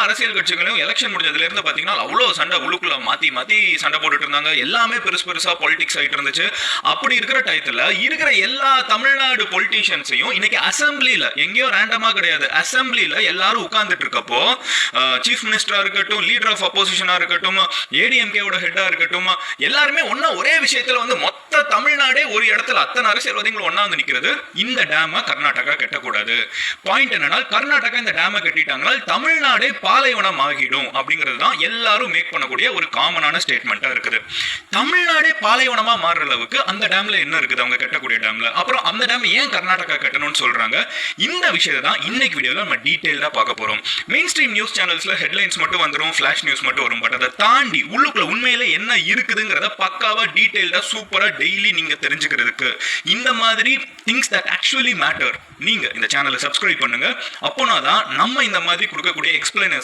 அரசியல் கட்சிகளையும் எலெக்ஷன் முடிஞ்சதுல இருந்து பாத்தீங்கன்னா அவ்வளவு சண்டை உள்ளுக்குள்ள மாத்தி சண்டை போட்டுட்டு இருந்தாங்க. எல்லாமே பெருசா பாலிடிக்ஸ் ஆயிட்டு இருந்துச்சு. அப்படி இருக்கிற டயத்துல இருக்கிற எல்லா தமிழ்நாடு பொலிட்டீஷியன்ஸையும் இன்னைக்கு அசம்பிளில எங்கேயோ ரேண்டமா கிடையாது, அசம்பிளில எல்லாரும் உட்கார்ந்துட்டு இருக்கப்போ சீஃப் மினிஸ்டரா இருக்கட்டும், லீடர் ஆஃப் அப்போசிஷனா இருக்கட்டும், ஏடிஎம்கேவோட ஹெட்டா இருக்கட்டும், எல்லாருமே ஒன்னா ஒரே விஷயத்துல வந்து மொத்த தமிழ்நாடே ஒரு இடத்துல அத்தனை அரசியல்வாதிகள் ஒன்னா வந்து நிக்கிறது. இந்த டேமை கர்நாடகா கட்டக்கூடாது. பாயிண்ட் என்னன்னா, கர்நாடகா இந்த டேமை கட்டிட்டாங்கன்னா தமிழ்நாடே பாலைவனம் ஆகிடும் அப்படிங்கிறது தான் எல்லாரும் மேக் பண்ணக்கூடிய ஒரு காமனான ஸ்டேட்மெண்டா இருக்குது. தமிழ்நாடே பாலைவனமா மாறுற அளவுக்கு அந்த டேம்ல என்ன இருக்குது அவங்க கட்டக்கூடிய டேம்ல? அப்புறம் அந்த டேம் ஏன் கர்நாடகா கட்டணும்னு சொல்றாங்க? இந்த விஷயத்தை தான் இன்னைக்கு வீடியோல நம்ம டீடைலா பார்க்க போறோம். மெயின் ஸ்ட்ரீம் நியூஸ் சேனல்ஸ்ல ஹெட்லைன்ஸ் மட்டும் வந்துரும், ஃபிளாஷ் நியூஸ் மட்டும் வரும். பட் அதை தாண்டி உள்ளுக்குள்ள உண்மையில என்ன இருக்குதுங்கிறத பக்காவா டீடைல்டா சூப்பரா டெய்லி நீங்க தெரிஞ்சுக்கிறதுக்கு இந்த மாதிரி திங்ஸ் தட் ஆக்சுவலி மேட்டர் நீங்க இந்த சேனலை சப்ஸ்கிரைப் பண்ணுங்க. அப்போனா தான் நம்ம இந்த மாதிரி கொடுக்கக்கூடிய எக்ஸ்பிளைனர்ஸ்